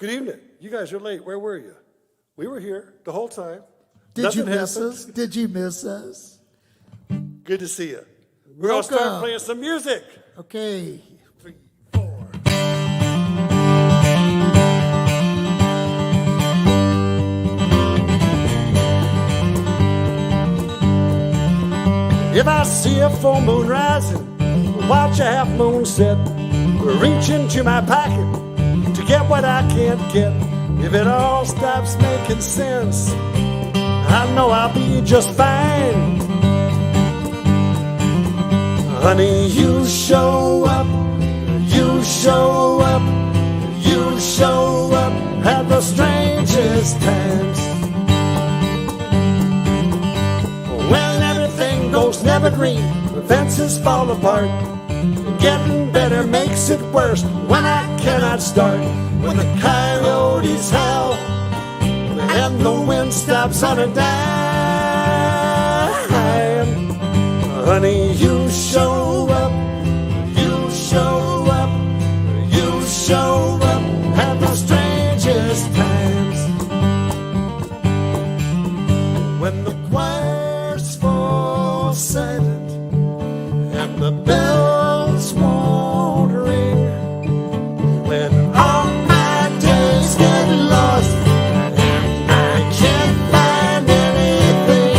Good evening. You guys are late. Where were you? We were here the whole time. Did you Nothing miss happened. us? Did you miss us? Good to see you. We're going to start Welcome. playing some music. Okay. 3, 4. If I see a full moon rising, watch a half moon set, reach into my pocket to get what I can't get. If it all stops making sense, I know I'll be just fine. Honey, you show up, you show up, you show up at the strangest times. When everything goes never green, the fences fall apart. Getting better makes it worse when I cannot start. When the coyotes howl and the wind stops on a dime. Honey, you show up, you show up, you show up at the strangest times. When the choirs fall silent and the bells won't ring, when all my days get lost and I can't find anything.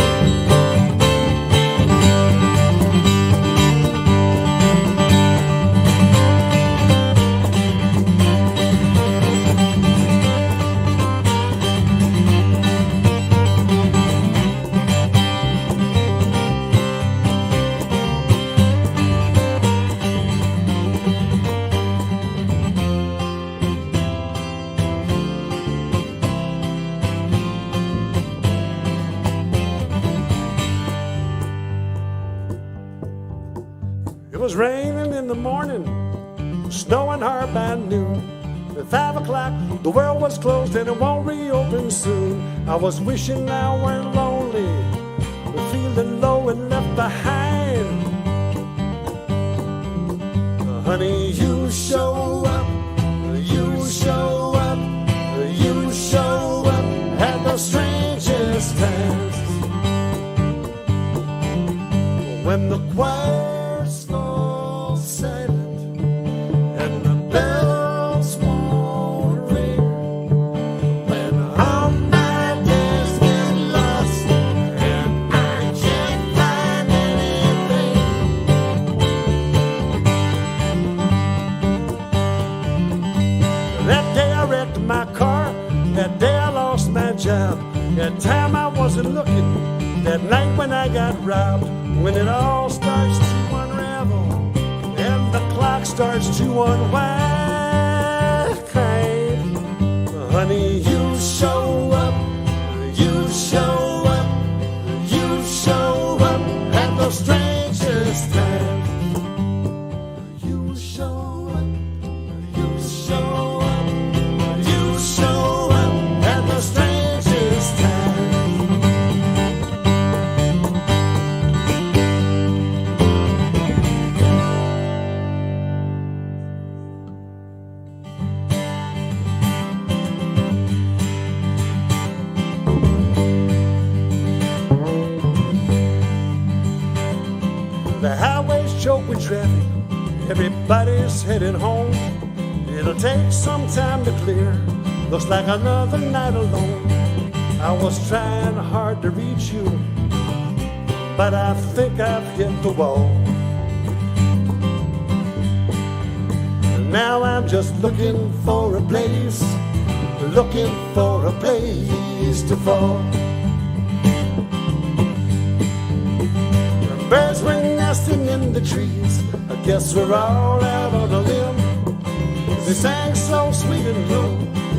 It was raining in the morning, snowing hard by noon. At 5 o'clock, the world was closed and it won't reopen soon. I was wishing I weren't lonely, feeling low and left behind. Honey, you show up, you show up, you show up at the strangest times. When the choirs fall silent and the bells won't ring, when all my days get lost and I can't find anything. That day I wrecked my car, that day I lost my job, that time I wasn't looking, that night when I got robbed. When it all starts to unravel and the clock starts to unwind, honey, you show up, you show up, you show up at the strangest times. You show up, you show up, you show up at the strangest times. The highway's choked with traffic, everybody's heading home. It'll take some time to clear, looks like another night alone. I was trying hard to reach you, but I think I've hit the wall. Now I'm just looking for a place to fall. Birds were nesting in the trees, I guess we're all out on a limb. They sang so sweet and low,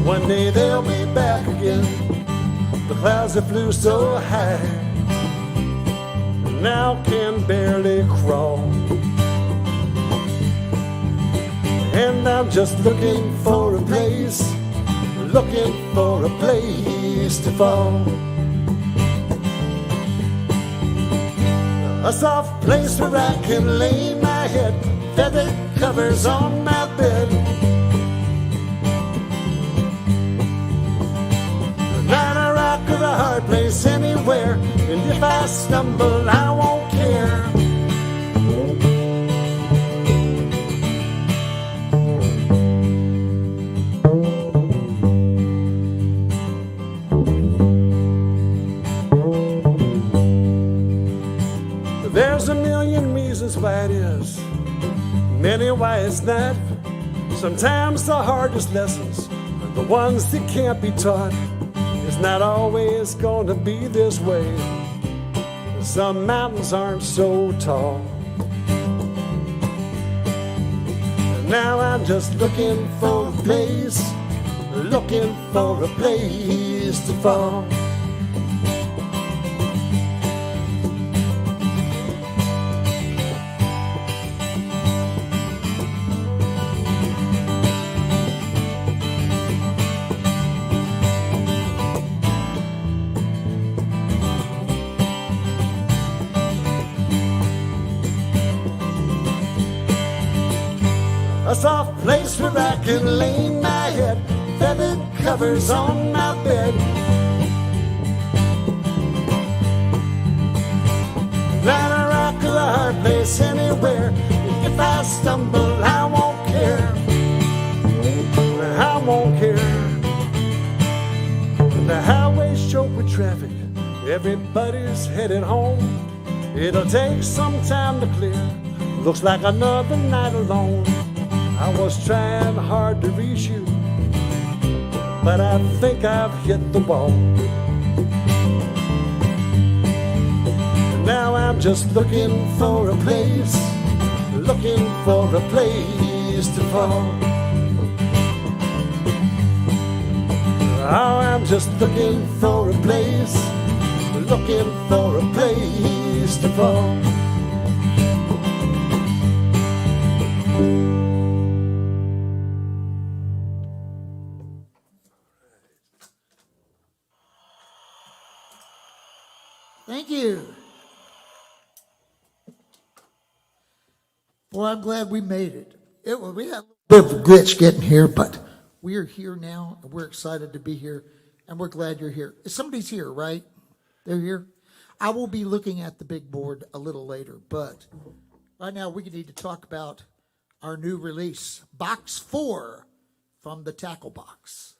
one day they'll be back again. The clouds that flew so high now can barely crawl. And I'm just looking for a place to fall. A soft place where I can lay my head, feathered covers on my bed. anywhere. And if I stumble, I won't care. There's a million reasons why it is, many why it's not. Sometimes the hardest lessons are the ones that can't be taught. It's not always gonna be this way. Some mountains aren't so tall. Now I'm just looking for a place, looking for a place to fall. A soft place where I can lay my head, feathered covers on my bed. Not a rock or a hard place anywhere. If I stumble, I won't care. I won't care. The highway's choked with traffic, everybody's headed home. It'll take some time to clear, looks like another night alone. I was trying hard to reach you, but I think I've hit the wall. Now I'm just looking for a place, looking for a place to fall. Oh, I'm just looking for a place, looking for a place to fall. Thank you. Boy, I'm glad we made it. We had a bit of a glitch getting here, but we are here now, and we're excited to be here, and we're glad you're here. Somebody's here, right? They're here? I will be looking at the big board a little later, but right now we need to talk about our new release, Box 4 from the Tackle Box.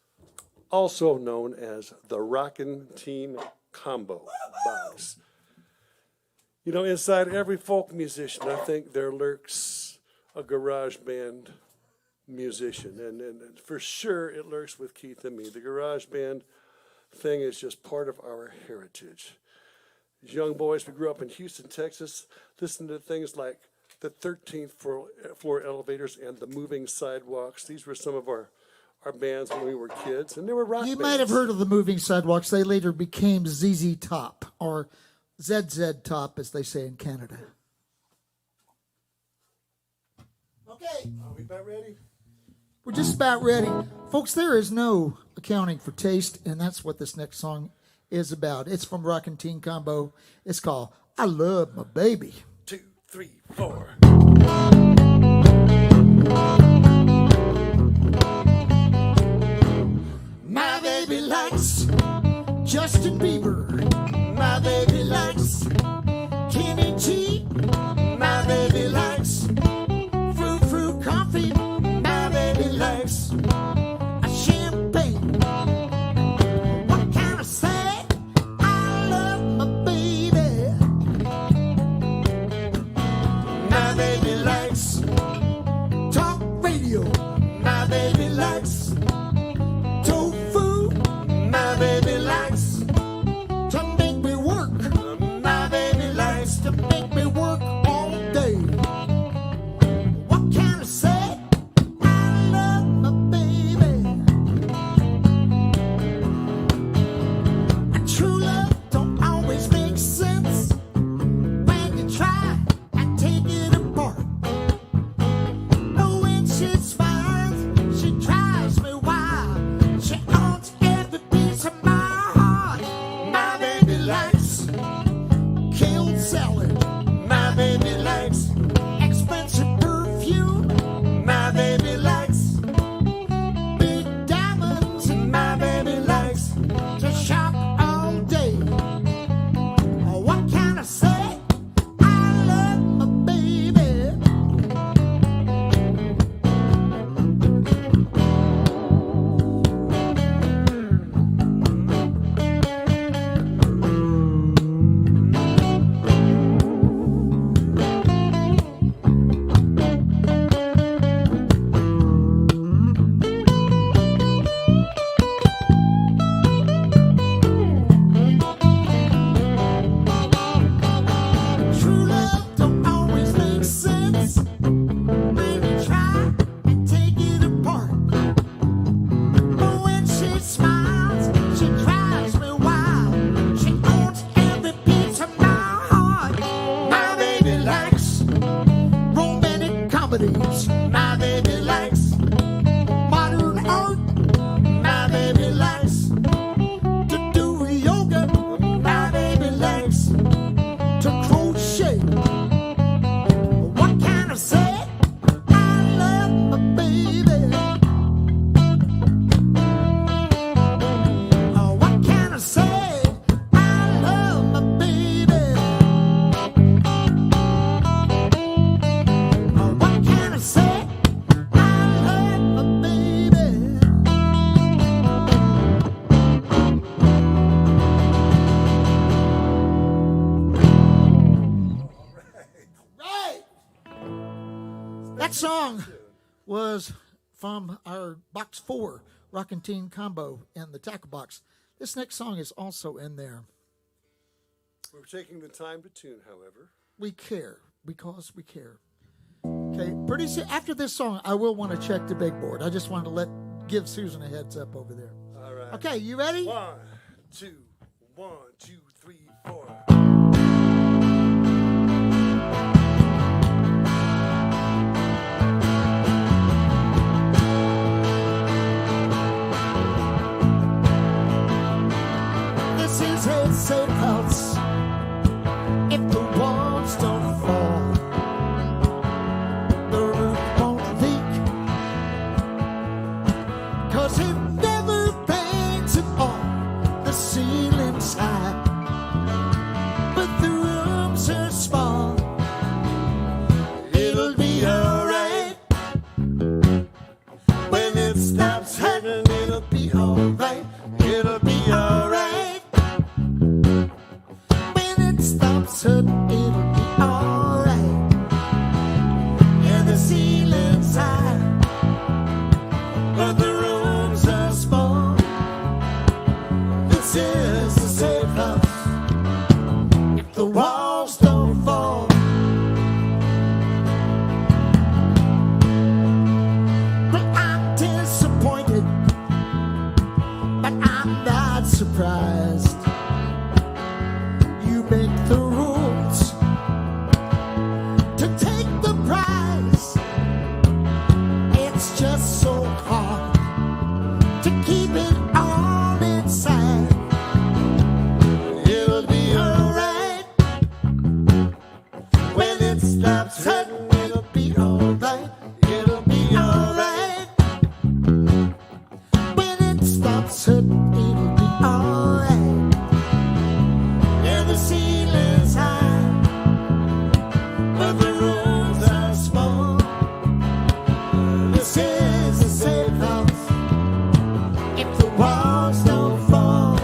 Also known as the Rockin' Team Combo Box. You know, inside every folk musician, I think there lurks a garage band musician. And for sure, it lurks with Keith and me. The garage band thing is just part of our heritage. As young boys, we grew up in Houston, Texas, listening to things like the 13th floor elevators and the moving sidewalks. These were some of our bands when we were kids, and they were rock You bands. might have heard of the Moving Sidewalks. They later became ZZ Top, or ZZ Top, as they say in Canada. Okay. Are we about ready? We're just about ready. Folks, there is no accounting for taste, and that's what this next song is about. It's from Rockin' Teen Combo. It's called I Love My Baby. 2, 3, 4. My baby likes Justin Bieber. My baby likes Kenny G. My baby likes Fruit Coffee. My baby likes a champagne. What can I say? I love my baby. My baby likes talk radio. My baby likes tofu. My baby likes to make me work. My baby likes to make me work all day. What can I say? I love my baby. True love don't always make sense when you try and take it apart. But when she's fine, she drives me wild. was from our Box 4 Rockin' Teen combo in the tackle box. This next song is also in there. We're taking the time to tune, however. We care because we care. Okay, pretty soon after this song, I will want to check the big board. I just wanted to give Susan a heads up over there. All right. Okay, you ready? 1, 2, 1, 2, 3, 4. This is a safe house. If the walls don't fall, the roof won't leak. 'Cause it never paints at all. The ceiling's high, but the rooms are small. It'll be alright. When it stops hurting, it'll be alright. It'll be alright. When it stops hurting, it'll be alright. And the ceiling's high, but the rooms are small. This is a safe house. If the walls don't fall. But I'm disappointed, but I'm not surprised. You make the rules to take the prize. It's just so hard to keep it all inside. It'll be alright. When it stops hurting, it'll be alright. It'll be alright. When it stops hurting, it'll be alright. And the ceiling's high, but the rooms are small. This is a safe house. If the walls don't fall.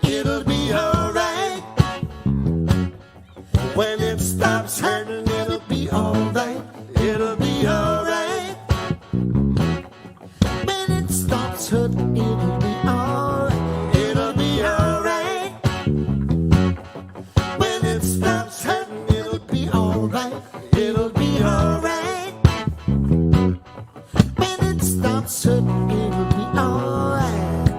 It'll be alright. When it stops hurting, it'll be alright. It'll be alright. When it stops hurting, it'll be alright. It'll be alright. When it stops hurting, it'll be alright. It'll be alright. When it stops hurting, it'll be alright.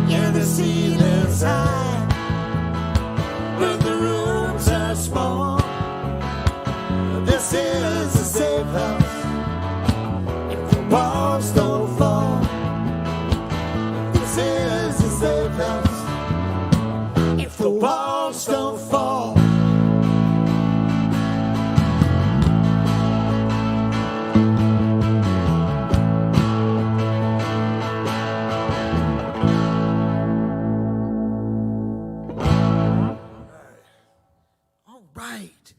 Yeah, the ceiling's high, but the rooms are small. This is a safe house. If the walls don't fall. This is a safe house. If the walls don't fall. All right.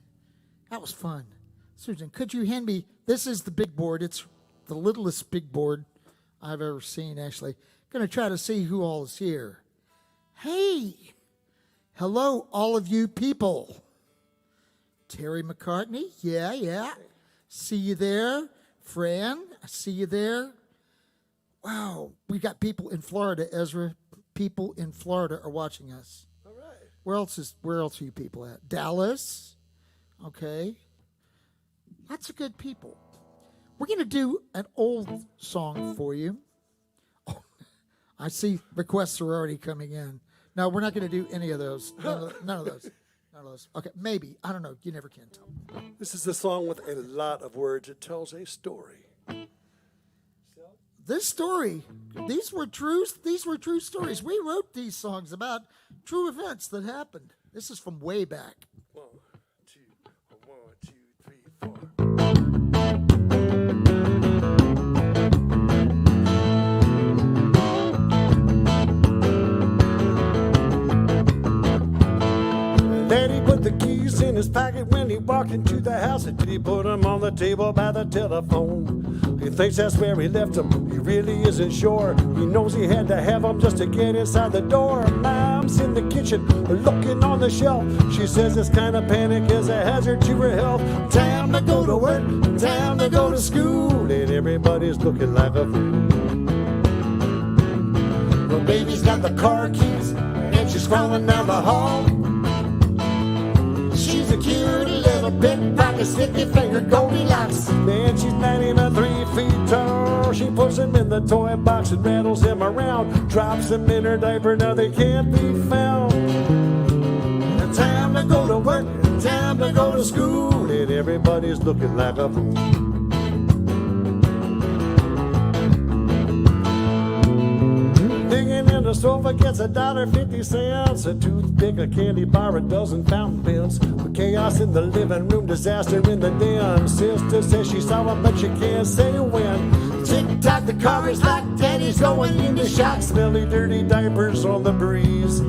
That was fun. Susan, could you hand me, this is the big board. It's the littlest big board I've ever seen, actually. Going to try to see who all is here. Hey, hello, all of you people. Terry McCartney, yeah. See you there. Fran, I see you there. Wow, we got people in Florida, Ezra. People in Florida are watching us. All right. Where else are you people at? Dallas. Okay. Lots of good people. We're going to do an old song for you. Oh, I see requests are already coming in. No, we're not going to do any of those. None of those. None of those. Okay, maybe. I don't know. You never can tell. This is a song with a lot of words. It tells a story. This story, these were true stories. We wrote these songs about true events that happened. This is from way back. 1, 2, 3, 4. he walked into the house, and he put them on the table by the telephone. He thinks that's where he left them. He really isn't sure. He knows he had to have them just to get inside the door. Mom's in the kitchen looking on the shelf. She says this kind of panic is a hazard to her health. Time to go to work, time to go to school, and everybody's looking like a fool. Well, baby's got the car keys, and she's crawling down the hall. She's a cute little pickpocket, sticky finger Goldilocks. Man, she's not even 3 feet tall. She puts him in the toy box and rattles him around. Drops him in her diaper, now they can't be found. Time to go to work, time to go to school, and everybody's looking like a fool. Digging in the sofa gets $1.50, a toothpick, a candy bar, a dozen fountain pens. Chaos in the living room, disaster in the den. Sister says she saw him, but she can't say when. Tick-tock, the car is locked, daddy's going into shock. Smelly, dirty diapers on the breeze.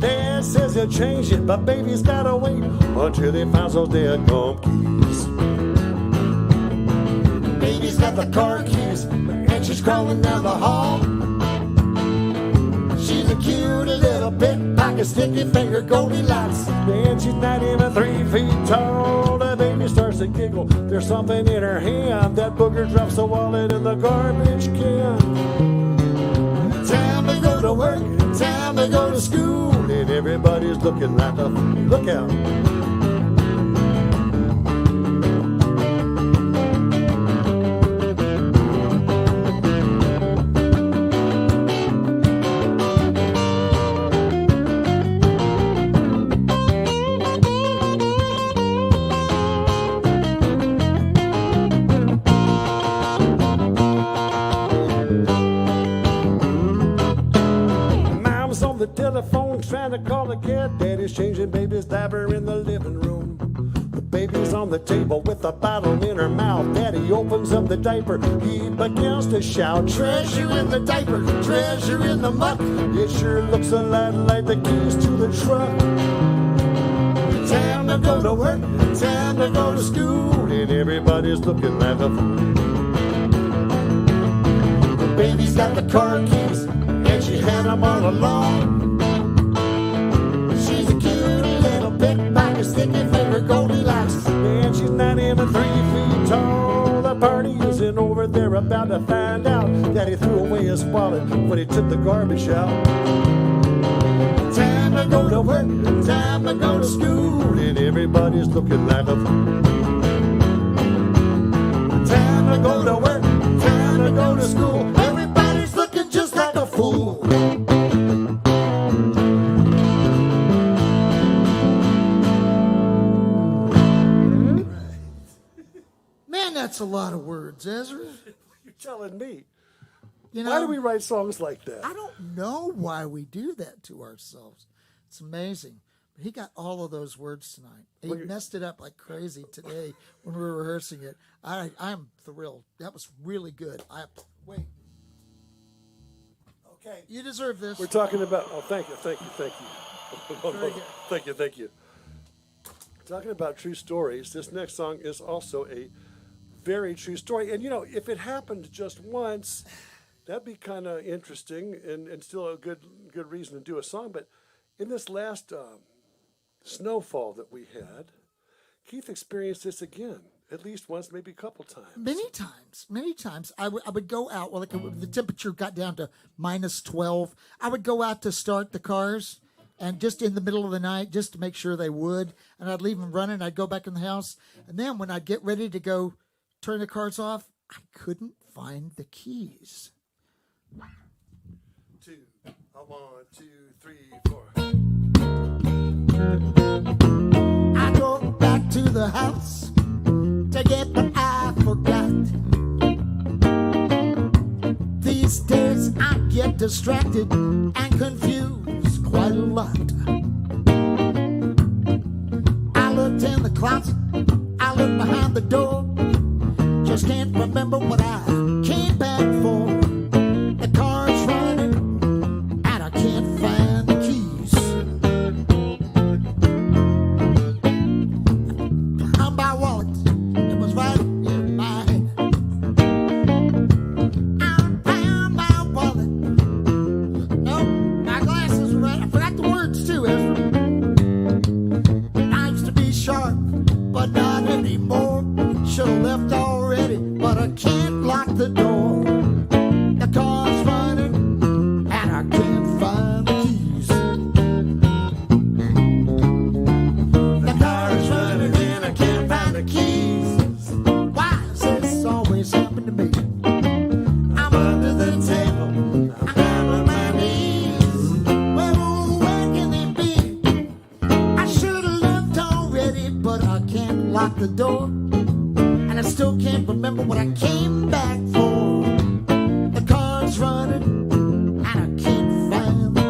Dad says he'll change it, but baby's gotta wait until he finds those dead gum keys. Baby's got the car keys, and she's crawling down the hall. She's a cute little pickpocket, sticky finger Goldilocks. Man, she's not even 3 feet tall. The baby starts to giggle. There's something in her hand. That booger drops the wallet in the garbage can. Time to go to work, time to go to school, and everybody's looking like a fool. Look out. Telephone trying to call a cat. Daddy's changing baby's diaper in the living room. The baby's on the table with a bottle in her mouth. Daddy opens up the diaper. He begins to shout, treasure in the diaper, treasure in the muck. It sure looks a lot like the keys to the truck. Time to go to work, time to go to school, and everybody's looking like a fool. The baby's got the car keys, and she had them all along. She's a cute little pickpocket, sticky finger Goldilocks. Man, she's not even 3 feet tall. The party isn't over, they're about to find out that he threw away his wallet when he took the garbage out. Time to go to work, time to go to school, and everybody's looking like a fool. Time to go to work, time to go to school, everybody's looking just like a fool. Man, that's a lot of words, Ezra. You're telling me. You know, Why do we write songs like that? I don't know why we do that to ourselves. It's amazing. But he got all of those words tonight. He messed it up like crazy today when we were rehearsing it. I'm thrilled. That was really good. Wait. Okay, you deserve this. We're talking about, thank you. Very good. Thank you. Talking about true stories, this next song is also a very true story. And, you know, if it happened just once, that'd be kind of interesting and still a good reason to do a song. But in this last snowfall that we had, Keith experienced this again, at least once, maybe a couple times. Many times. I would go out, well, the temperature got down to minus 12. I would go out to start the cars, and just in the middle of the night, just to make sure they would, and I'd leave them running. I'd go back in the house, and then when I'd get ready to go turn the cars off, I couldn't find the keys. 2, 1, 2, 3, 4. I go back to the house to get what I forgot. These days I get distracted and confused quite a lot. I looked in the closet, I looked behind the door. Just can't remember what I came back for. The car's running and I can't find the keys. out the door, and I still can't remember what I came back for. The car's running, and I can't find the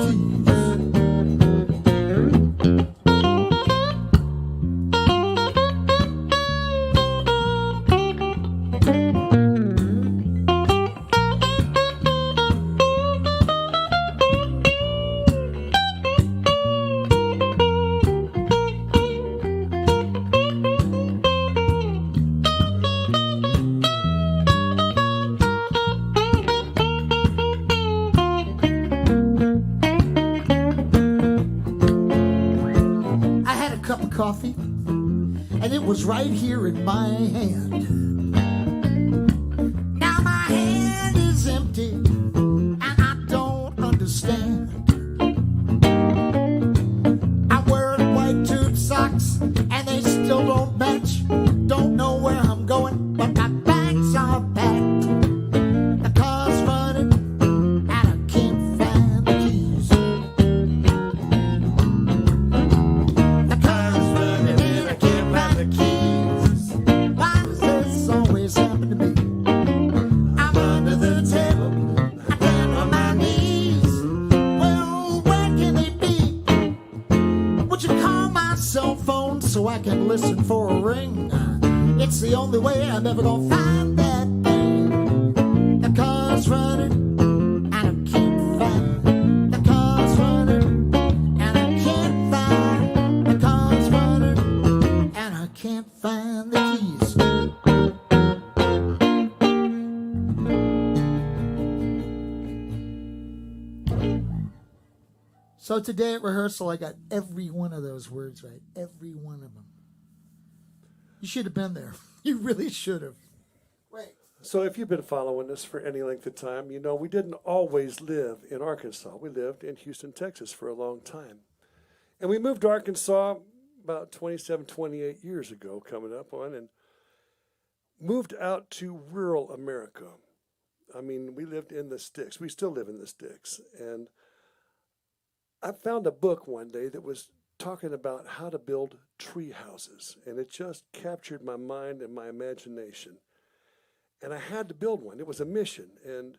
coffee, and it was right here in my hand. Now my hand is empty, and I don't understand. I wear white tube socks, and they still don't match. Don't know where I'm going, but my bags are packed. The car's running, and I can't find the keys. So I can listen for a ring. It's the only way I'm ever gonna find that thing. The car's running, and I can't find. The car's running, and I can't find. The car's running, and I can't find the keys. So today at rehearsal, I got every one of those words right. Every one of them. You should have been there. You really should have. Wait. So if you've been following us for any length of time, you know we didn't always live in Arkansas. We lived in Houston, Texas for a long time. And we moved to Arkansas about 27, 28 years ago, coming up on, and moved out to rural America. I mean, we lived in the sticks. We still live in the sticks. And I found a book one day that was talking about how to build tree houses, and it just captured my mind and my imagination. And I had to build one. It was a mission, and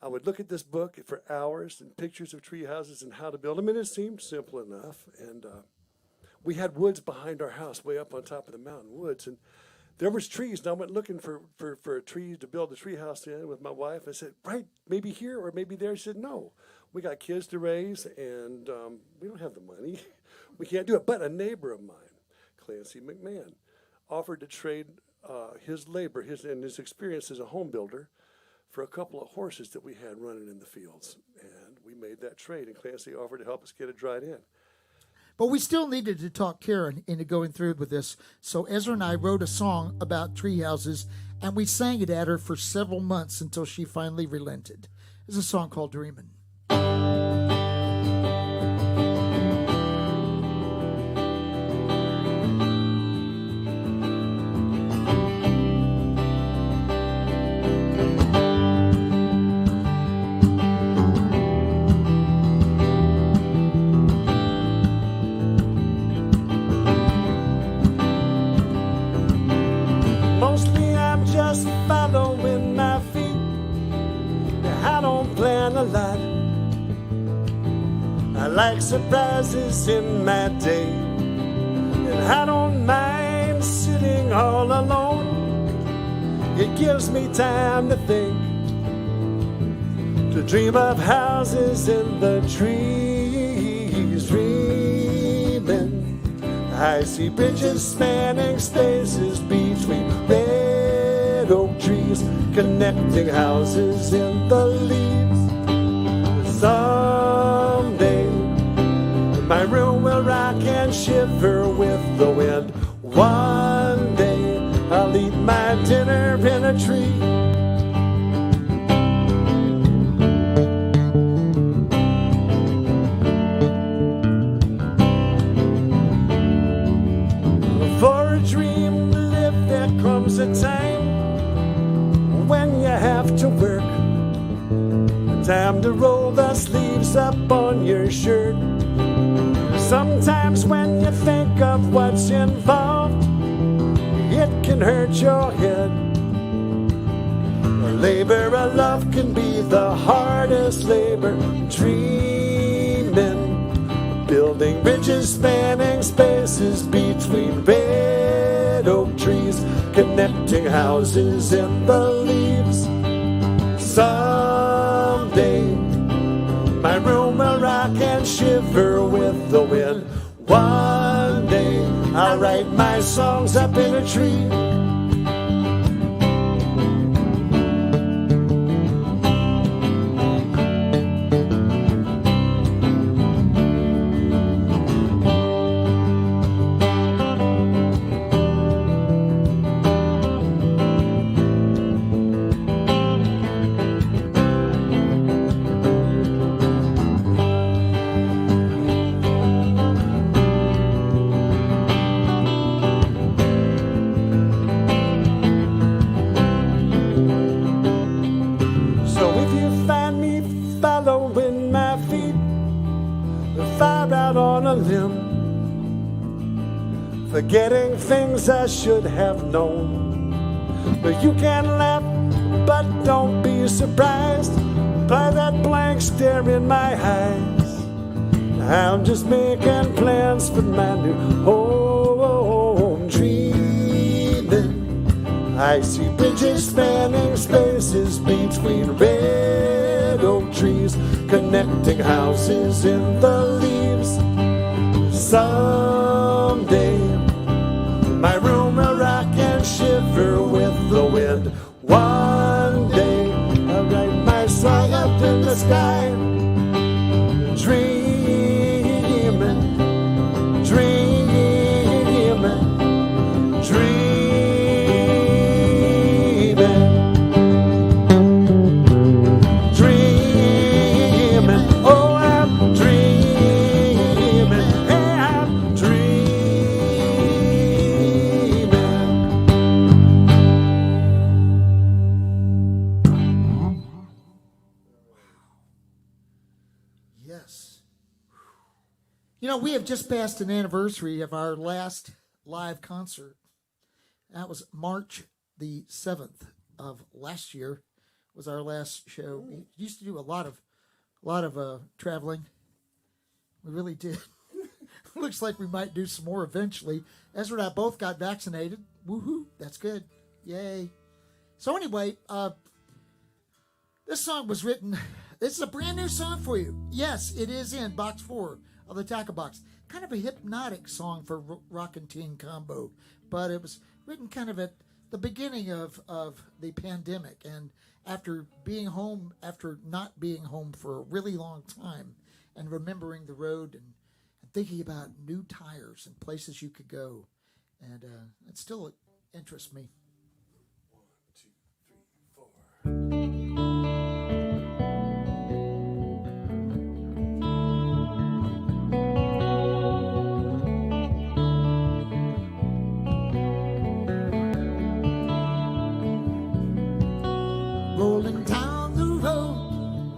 I would look at this book for hours and pictures of tree houses and how to build them, and it seemed simple enough. And we had woods behind our house, way up on top of the mountain woods, and there was trees, and I went looking for trees to build a tree house in with my wife. I said, right, maybe here or maybe there. She said, no, we got kids to raise, and we don't have the money. We can't do it. But a neighbor of mine, Clancy McMahon, offered to trade his labor and his experience as a home builder for a couple of horses that we had running in the fields. And we made that trade, and Clancy offered to help us get it dried in. But we still needed to talk Karen into going through with this. So Ezra and I wrote a song about tree houses, and we sang it at her for several months until she finally relented. It's a song called Dreamin'. Mostly I'm just following my feet. I don't plan a lot. I like surprises in my day, and I don't mind sitting all alone. It gives me time to think, to dream of houses in the trees, dreaming. I see bridges spanning spaces between red oak trees, connecting houses in the leaves. Someday, my room will rock and shiver with the wind. One day, I'll eat my dinner in a tree. For a dream to live, there comes a time when you have to work. Time to roll the sleeves up on your shirt. Sometimes when you think of what's involved, can hurt your head. Labor of love can be the hardest labor. Dreaming, building bridges, spanning spaces between red oak trees, connecting houses in the leaves. Someday, my room will rock and shiver with the wind. One day, I'll write my songs up in a tree. Forgetting things I should have known. But you can laugh, but don't be surprised by that blank stare in my eyes. I'm just making plans for my new home. Dreaming, I see bridges spanning spaces between red oak trees, connecting houses in the leaves. Someday, my room will rock and shiver with the wind. One day, I'll write my song up in the sky. Dreaming, dreaming, dreaming, dreaming. Oh, I'm dreaming. Hey, I'm Yes. You know, we have just passed an anniversary of our last live concert. That was March the 7th of last year was our last show. We used to do a lot of traveling. We really did. Looks like we might do some more eventually. Ezra and I both got vaccinated. Woohoo! That's good. Yay. So anyway, this song was written. This is a brand new song for you. Yes, it is in Box 4 of the Tackle Box. Kind of a hypnotic song for rock and teen combo, but it was written kind of at the beginning of the pandemic, and after being home, after not being home for a really long time, and remembering the road and thinking about new tires and places you could go, and it still interests me. 1, 2, 3, 4. Rolling down the road,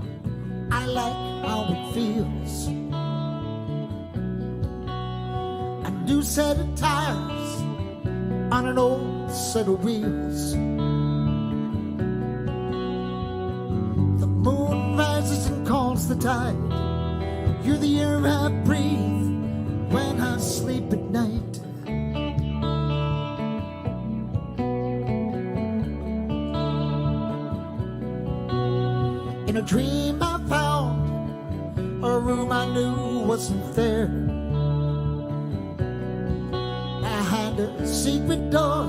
I like how it feels. A new set of tires on an old set of wheels. The moon rises and calls the tide. You're the air I breathe when I sleep at night. In a dream I found a room I knew wasn't there. I had a secret door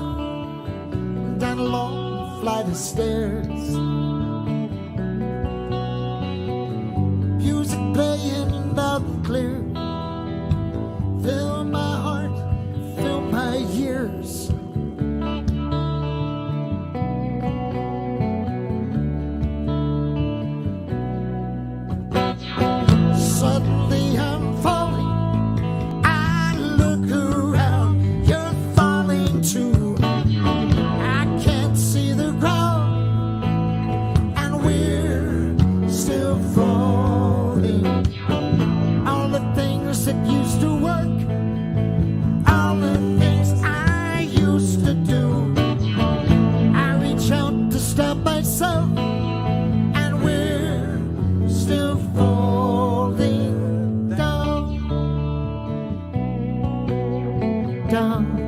down a long flight of stairs. Music playing loud and clear. Fill my heart, fill my ears. Suddenly I'm falling. I look around. You're falling too. I can't see the ground. down.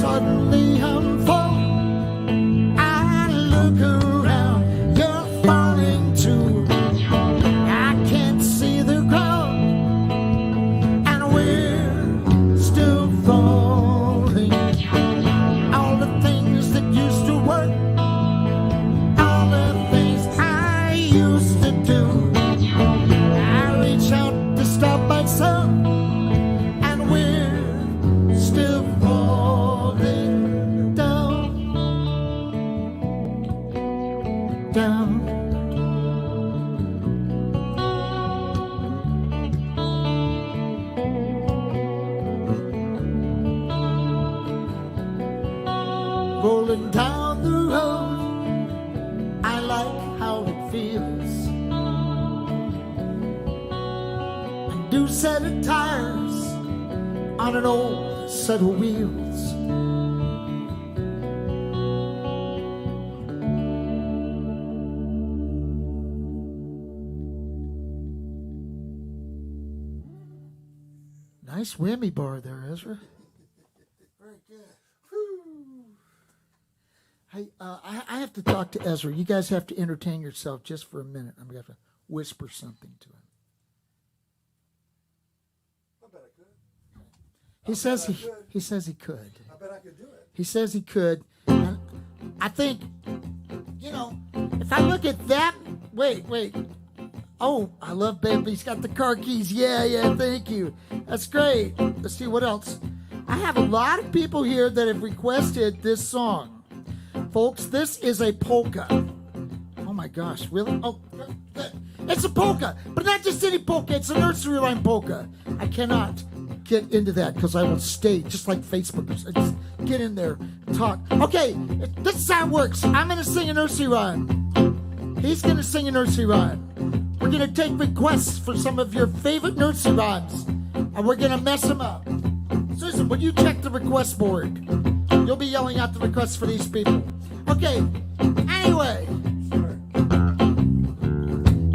Suddenly I'm falling. I look around. You're falling too. I can't see the ground, and we're still falling. All the things that used to work, all the things I used to do. I reach out to stop myself, and we're still falling down, down. Rolling down the road, I like how it feels. A new set of tires on an old set of wheels. Nice whammy bar there, Ezra. Very good. Hey, I have to talk to Ezra. You guys have to entertain yourself just for a minute. I'm going to have to whisper something to him. I bet I could. He says he could. I bet I could do it. He says he could. And I think, if I look at that, wait. Oh, I love Baby. He's got the car keys. Yeah, thank you. That's great. Let's see what else. I have a lot of people here that have requested this song. Folks, this is a polka. Oh my gosh, really? Oh, good. It's a polka, but not just any polka. It's a nursery rhyme polka. I cannot get into that because I will stay just like Facebookers. I just get in there and talk. Okay, this is how it works. I'm going to sing a nursery rhyme. He's going to sing a nursery rhyme. We're going to take requests for some of your favorite nursery rhymes, and we're going to mess them up. Susan, would you check the request board? You'll be yelling out the requests for these people. Okay, anyway.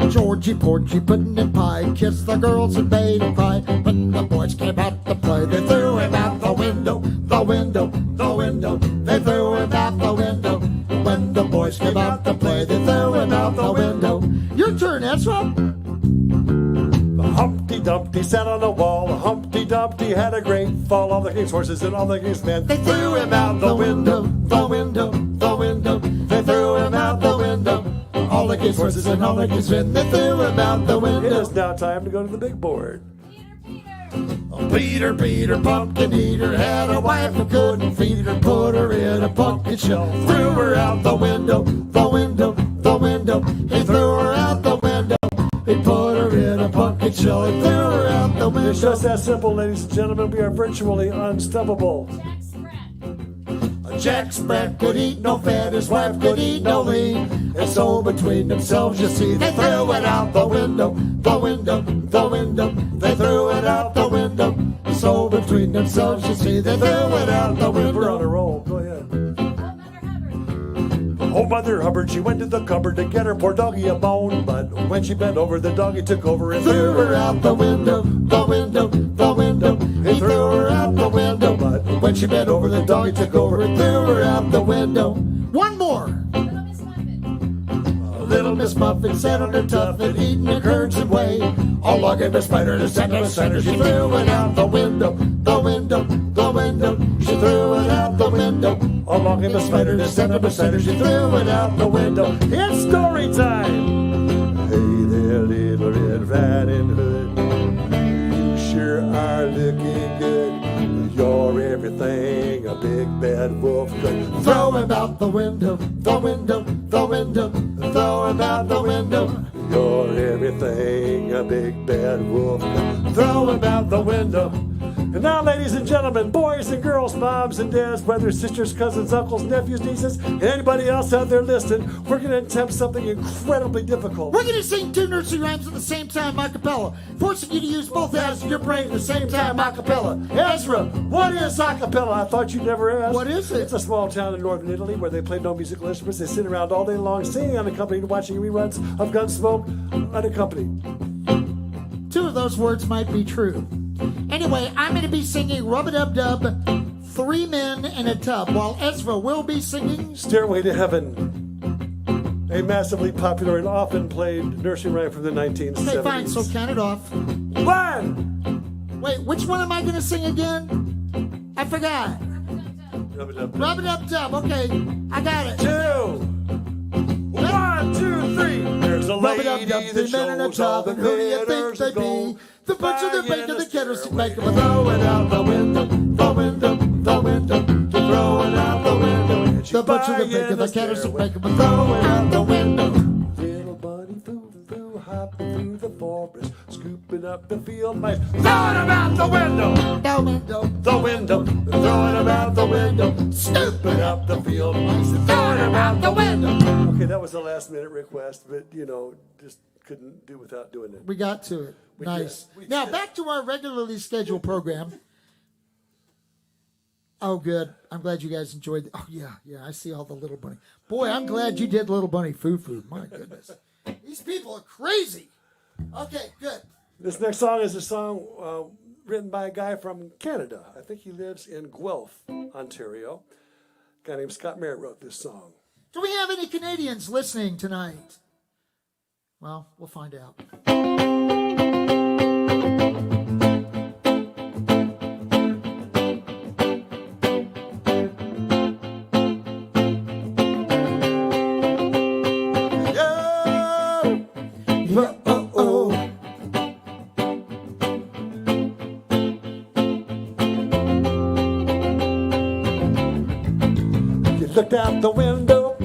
Georgie Porgy pudding and pie kissed the girls and made them cry. When the boys came out to play, they threw him out the window, the window, the window. They threw him out the window. When the boys came out to play, they threw him out the window. Your turn, Ezra. Humpty Dumpty sat on a wall. Humpty Dumpty had a great fall. All the king's horses and all the king's men, they threw him out the window, the window, the window. They threw him out the window. All the king's horses and all the king's men, they threw him out the window. It is now time to go to the big board. Peter, pumpkin eater, had a wife who couldn't feed her, put her in a pumpkin shell, threw her out the window, the window, the window. He threw her out the window. He put her in a pumpkin shell, he threw her out the window. It's just that simple, ladies and gentlemen. We are virtually unstoppable. Jack Sprat could eat no fat, his wife could eat no lean. And so between themselves, you see, they threw it out the window, the window, the window. They threw it out the window. So between themselves, you see, they threw it out the window. We're on a roll. Go ahead. Oh, Mother Hubbard, she went to the cupboard to get her poor doggy a bone. But when she bent over, the doggy took over and threw her out the window, the window, the window. He threw her out the window. But when she bent over, the doggy took over and threw her out the window. One more. Little Miss Muffin sat on her tuffet, eating her curds and whey. All looking the spider to center to center. She threw it out the window, the window, the window. She threw it out the window. All looking the spider to center to center. She threw it out the window. It's story time. Hey there, little Red Riding Hood. You sure are looking everything good. You're everything a big bad wolf could Throw him out the window, the window, the window. Throw him out the window. You're everything a big bad wolf could throw him out the window. And now, ladies and gentlemen, boys and girls, moms and dads, brothers, sisters, cousins, uncles, nephews, nieces, and anybody else out there listening, we're going to attempt something incredibly difficult. We're going to sing 2 nursery rhymes at the same time a cappella, forcing you to use both halves of your brain at the same time a cappella. Ezra, what is a cappella? I thought you'd never asked. What is it? It's a small town in northern Italy where they play no musical instruments. They sit around all day long singing unaccompanied, watching reruns of Gunsmoke unaccompanied. 2 of those words might be true. Anyway, I'm going to be singing Rub-a-Dub-Dub, 3 Men in a Tub, while Ezra will be singing Stairway to Heaven, a massively popular and often played nursery rhyme from the 1970s. Okay, fine, so count it off. 1. Wait, which one am I going to sing again? I forgot. Rub-a-dub-dub. Rub-a-dub-dub, okay, I got it. 2. 1, 2, 3. There's a lady Rub-a-dub-dub, that 3 men in a shows all tub, the and who do you think critters they are gold. be? The butcher, the baker, the kerosene maker, Throw throw it out the window, the window, the window, throw it out the window. The butcher, the baker, the kerosene maker, throw it out the window. Little bunny flew, hopping through the forest, scooping up the field mice. Throw it out the window, The window, the window, throw it out the window, scooping up the field mice. Throw it out the window. Okay, that was a last minute request, but just couldn't do without doing it. we got to it. Nice. We Now did. back to our regularly scheduled program. Oh, good. I'm glad you guys enjoyed. Oh, yeah. I see all the Little Bunny. Boy, I'm glad you did Little Bunny Foo-Foo. My goodness. These people are crazy. Okay, good. This next song is a song written by a guy from Canada. I think he lives in Guelph, Ontario. A guy named Scott Merritt wrote this song. Do we have any Canadians listening tonight? Well, we'll find out. Looked out the window,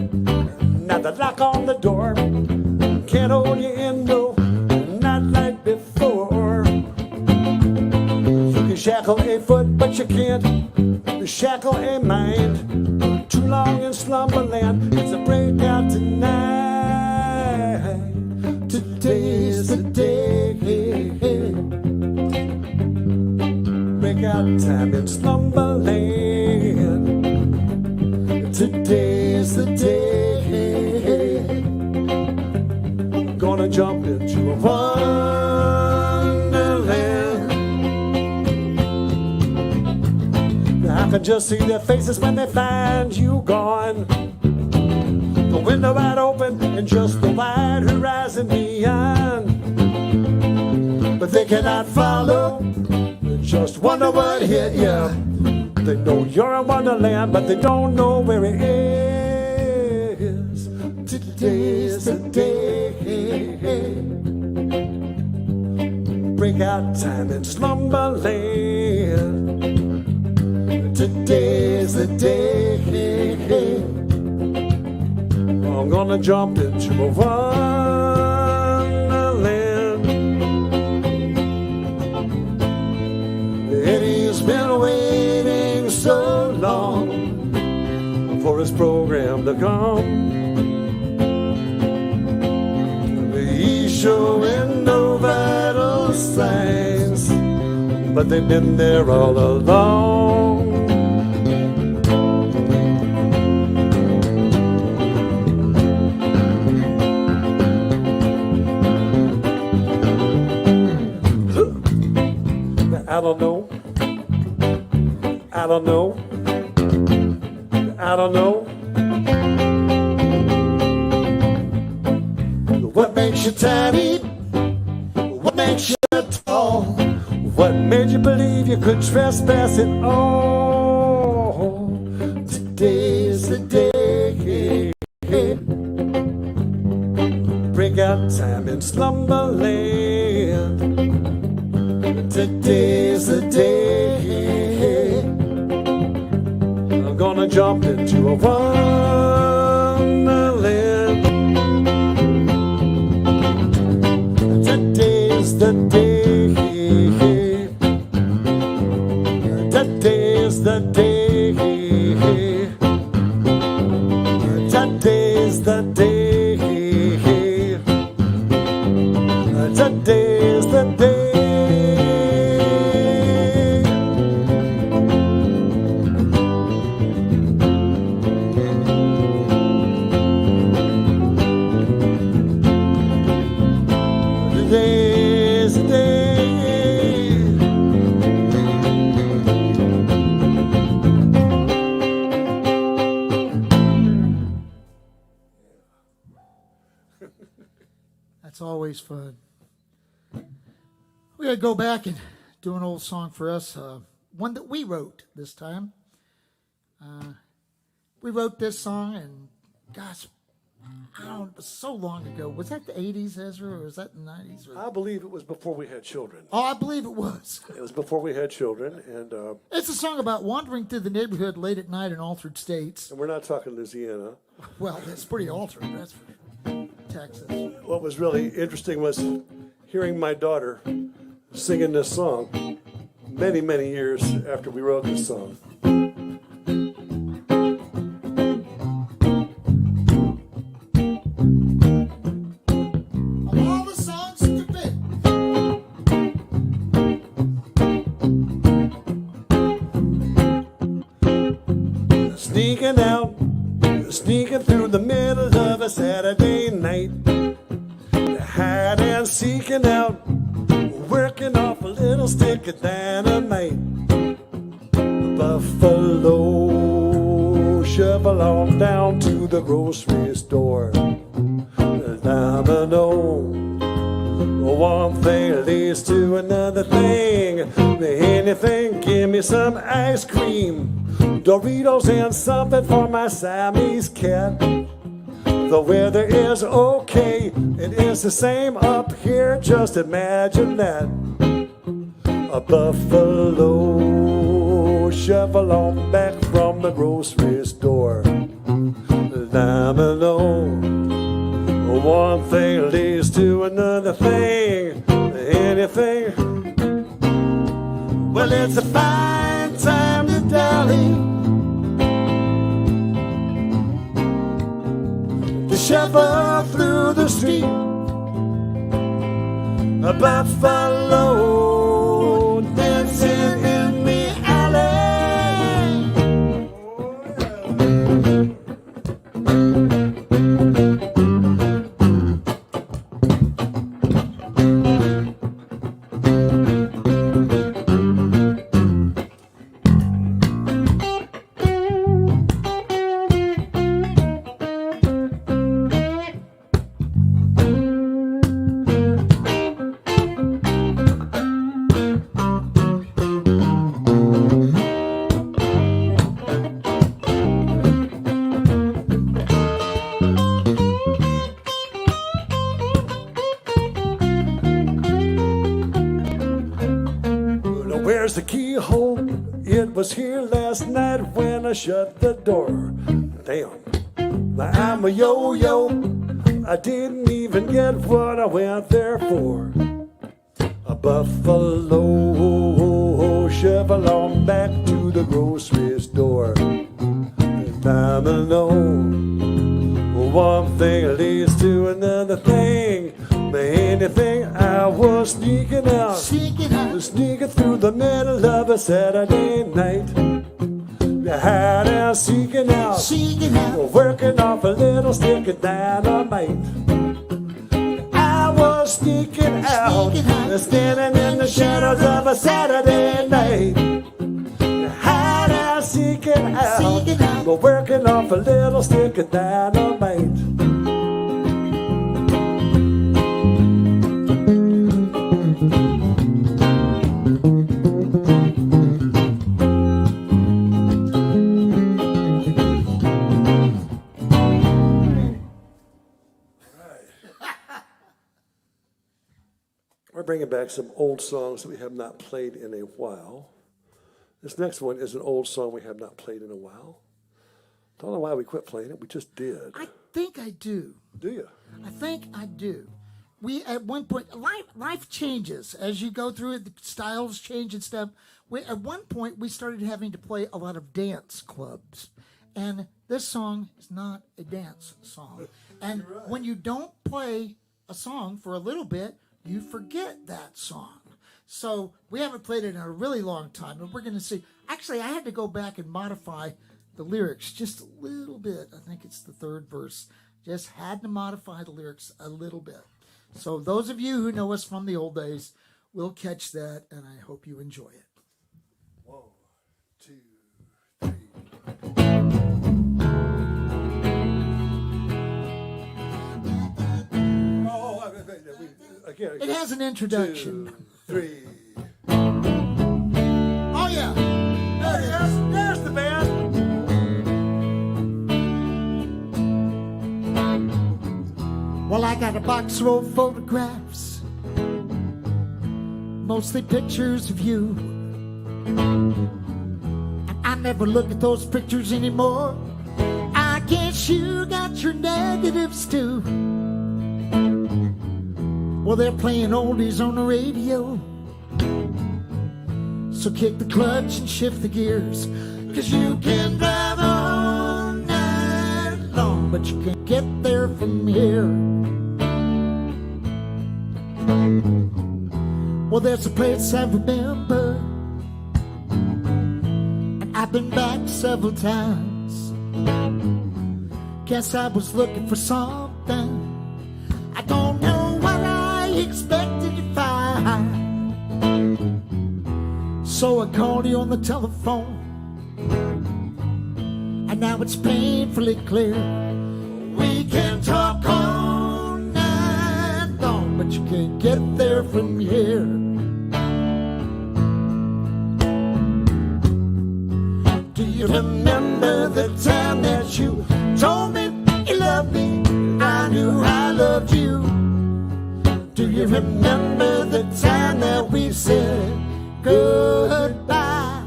now the lock on the door can't hold you in, no, not like before. You can shackle a foot, but you can't shackle a mind. Too long in slumberland, it's a breakout tonight. Today's the day. Breakout time in slumberland. Today's the day. Gonna jump into a wonderland. I can just see their faces when they find you gone. The window wide open and just the wide horizon beyond. But they cannot follow, just wonder what hit you. They know you're in Wonderland, but they don't know where it is. Today's the day. Breakout time in slumberland. Today's the day. I'm gonna jump into a wonderland. Eddie's been waiting so long for his program to come. He's showing no vital signs, but they've been there all along. I don't know. I don't know. I don't know. What makes you tiny? What makes you tall? What made you believe you could trespass at all? Today's the day. Breakout time in slumberland. Today's the day. I'm gonna jump into a wonderland. Today's the day. Today's the day. Today's the day. Today's the day. Today's the day. That's always fun. We gotta go back and do an old song for us, one that we wrote this time. We wrote this song, and gosh, I don't know, it was so long ago. Was that the 80s, Ezra, or was that the 90s? Or... I believe it was before we had children. Oh, I believe it was. It was before we had children, and It's a song about wandering through the neighborhood late at night in altered states. we're not talking Louisiana. Well, it's pretty altered, that's for Texas. What was really interesting was hearing my daughter singing this song many, many years after we wrote this song. Of all the songs it could be. Sneaking through the middle of a Saturday night, hide and seeking out, working off a little stick of dynamite. Buffalo, shovel on down to the grocery store. Domino, one thing leads to another thing. Anything, give me some ice cream, Doritos and something for my Siamese cat. The weather is okay, it is the same up here, just imagine that. A buffalo, shovel on back from the grocery store. Domino, one thing leads to another thing. Anything, well, it's a fine time to dally, to shuffle through the street. A buffalo dancing in the alley. Where's the keyhole? It was here last night when I shut the door. Damn, I'm a yo-yo. I didn't even get what I went there for. A buffalo, shovel on back to the grocery store. Domino, one thing leads to another thing. Anything, I was sneaking through the middle of a Saturday night. Hide and seeking out, working off a little stick of dynamite. I was sneaking out, standing in the shadows of a Saturday night. Hide and seeking out, working off a little stick of dynamite. bringing back some old songs that we have not played in a while. This next one is an old song we have not played in a while. Don't know why we quit playing it. We just did. I think I do. Do you? I think I do. We, at one point, life changes. As you go through it, the styles change and stuff. At one point, we started having to play a lot of dance clubs. And this song is not a dance song. And when you don't play a song for a little bit, you forget that song. So we haven't played it in a really long time. And we're going to see. Actually, I had to go back and modify the lyrics just a little bit. I think it's the third verse. Just had to modify the lyrics a little bit. So those of you who know us from the old days will catch that, and I hope you enjoy it. 1, 2, 3. Oh, again. It has an introduction. 2, 3. Oh, yeah. There it is. There's the band. Well, I got a box full of photographs, mostly pictures of you. And I never look at those pictures anymore. I guess you got your negatives too. Well, they're playing oldies on the radio, so kick the clutch and shift the gears, 'cause you can drive all night long, but you can't get there from here. Well, there's a place I remember, and I've been back several times. Guess I was looking for something I don't know what I expected to find. So I called you on the telephone, and now it's painfully clear. We can talk all night long, but you can't get there from here. Do you remember the time that you told me you loved me? I knew I loved you. Do you remember the time that we said goodbye?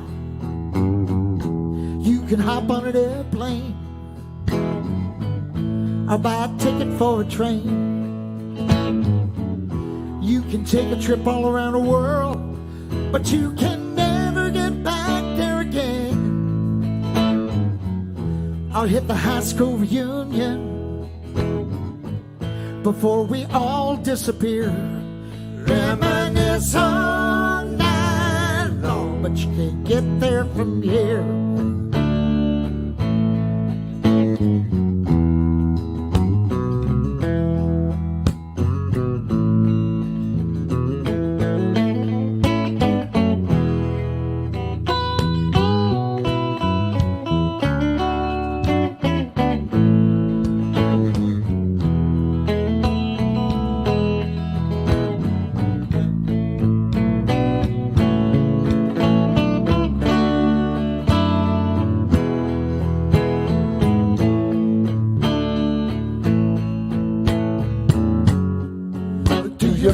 You can hop on an airplane or buy a ticket for a train. You can take a trip all around the world, but you can never get back there again. I'll hit the high school reunion before we all disappear. Reminisce all night long, but you can't get there from here.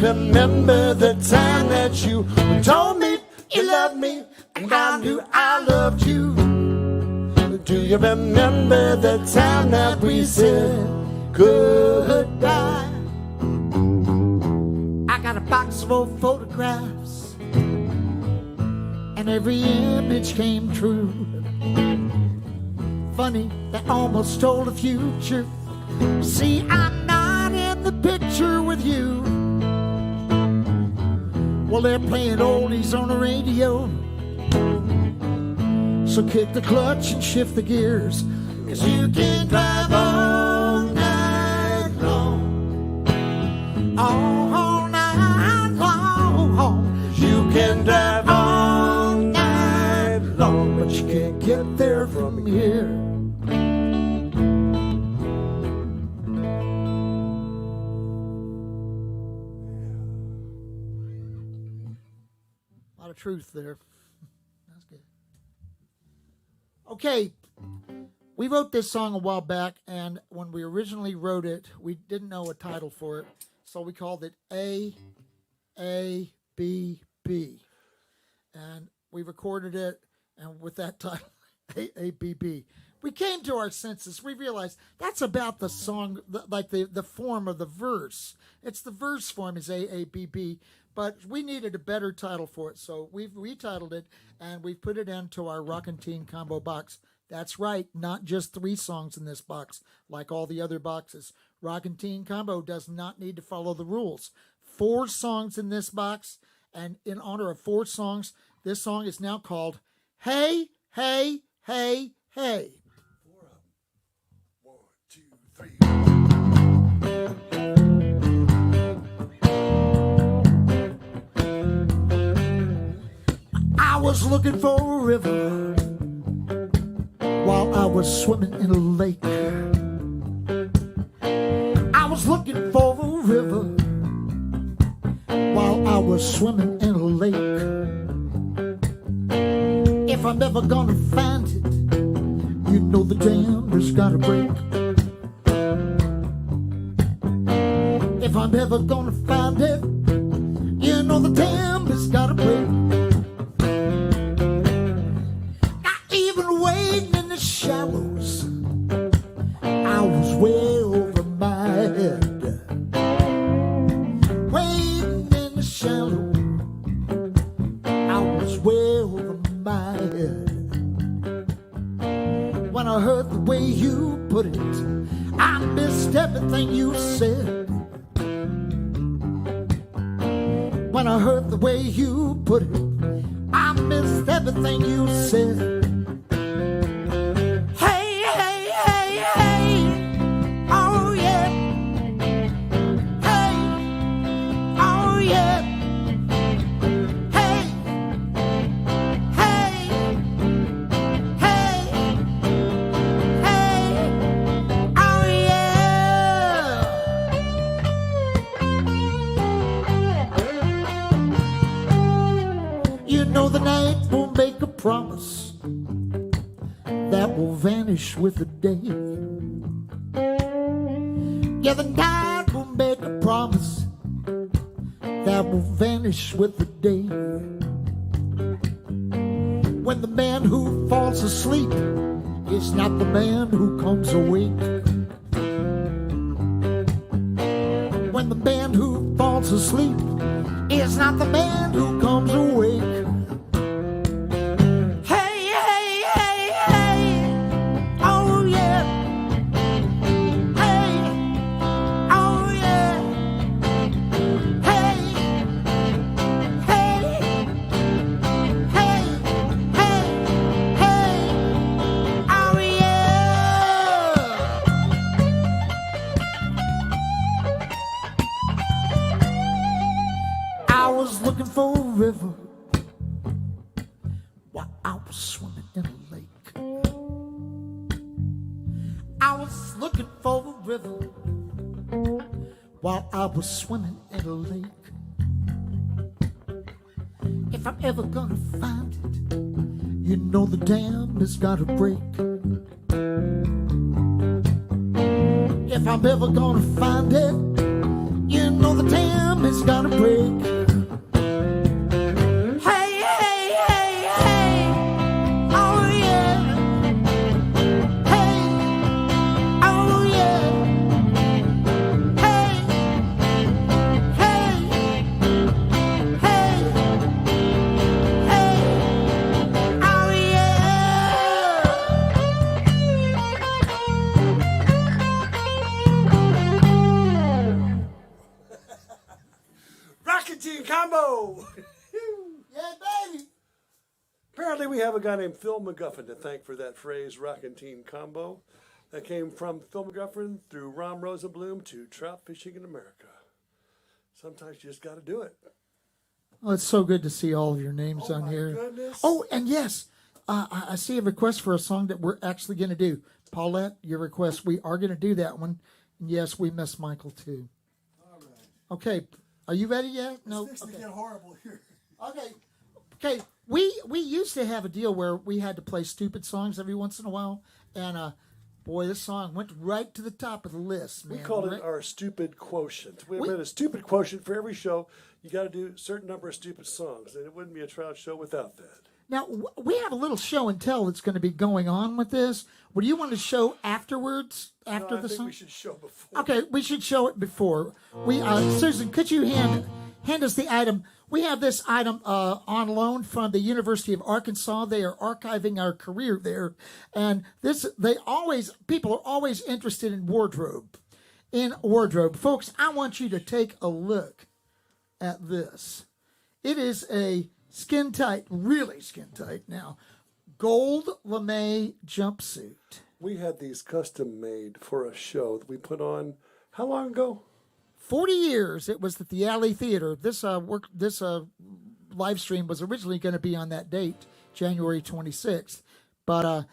Remember the time that you told me you loved me, and I knew I loved you. Do you remember the time that we said goodbye? I got a box full of photographs, and every image came true. Funny, they almost stole the future. See, I'm not in the picture with you. Well, they're playing oldies on the radio, so kick the clutch and shift the gears, 'cause you can drive all night long. All night long. You can drive all night long, but you can't get there from here. A lot of truth there. That's good. Okay, we wrote this song a while back, and when we originally wrote it, we didn't know a title for it, so we called it A, B, B. And we recorded it, and with that title, A, B, B. We came to our senses. We realized that's about the song, like the form of the verse. It's the verse form is A, B, B. But we needed a better title for it, so we've retitled it, and we've put it into our Rockin' Teen Combo box. That's right, not just 3 songs in this box, like all the other boxes. Rockin' Teen Combo does not need to follow the rules. 4 songs in this box, and in honor of 4 songs, this song is now called Hey, Hey, Hey, Hey. 1, 2, 3. I was looking for a river while I was swimming in a lake. I was looking for a river while I was swimming in a lake. If I'm ever gonna find it, you know the dam has gotta break. If I'm ever gonna find it, you know the dam has gotta break. Waiting in the shallows, I was way over my head. Waiting in the shallows, I was way over my head. When I heard the way you put it, I missed everything you said. When I heard the way you put it, I missed everything you said. Promise that will vanish with the day. Yeah, the night will make a promise that will vanish with the day. When the man who falls asleep is not the man who comes awake. When the man who falls asleep is not the man who comes awake. River while I was swimming in a lake. I was looking for a river while I was swimming in a lake. If I'm ever gonna find it, you know the dam has gotta break. If I'm ever gonna find it, you know the dam has gotta break. Combo! Yeah, baby! Apparently we have a guy named Phil McGuffin to thank for that phrase, Rockin' Teen Combo. That came from Phil McGuffin through Rom Rosenblum to Trout Fishing in America. Sometimes you just got to do it. Oh, it's so good to see all of your names on here. Goodness. Oh, and yes, I see a request for a song that we're actually going to do. Paulette, your request, we are going to do that one. And yes, we miss Michael too. All right. Okay. Are you ready yet? No. It's fixing to get horrible here. Okay. We used to have a deal where we had to play stupid songs every once in a while, and boy, this song went right to the top of the list, man. We called it our stupid quotient. We made a stupid quotient for every show. you got to do a certain number of stupid songs, and it wouldn't be a Trout show without that. Now, we have a little show and tell that's going to be going on with this. Would you want to show afterwards, after No, I the think song? we should show before. Okay, we should show it before. Susan, could you hand us the item? We have this item on loan from the University of Arkansas. They are archiving our career there, and people are always interested in wardrobe. Folks, I want you to take a look at this. It is a skin tight, really skin tight now, gold lame jumpsuit. We had these custom made for a show that we put on, how long ago? 40 years. It was at the Alley Theater. This live stream was originally going to be on that date, January 26th. But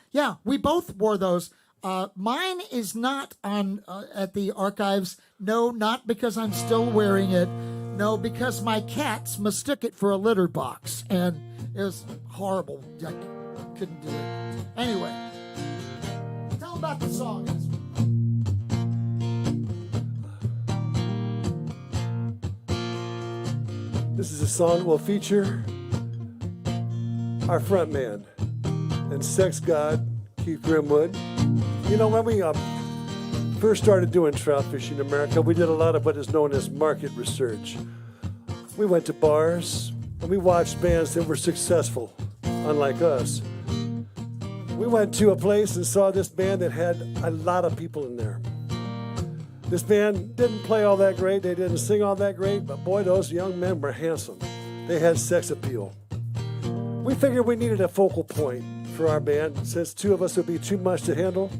we both wore those. Mine is not on at the archives. No, not because I'm still wearing it. No, because my cats mistook it for a litter box, and it was horrible. I couldn't do it. Anyway, tell them about the song. This is a song that will feature our front man and sex god, Keith Grimwood. You know, when we first started doing trout fishing in America, we did a lot of what is known as market research. We went to bars and we watched bands that were successful, unlike us. We went to a place and saw this band that had a lot of people in there. This band didn't play all that great, they didn't sing all that great, but boy, those young men were handsome. They had sex appeal. We figured we needed a focal point for our band. Since two of us would be too much to handle,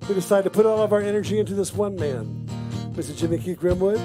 we decided to put all of our energy into this one man, Mr. Jimmy Keith Grimwood.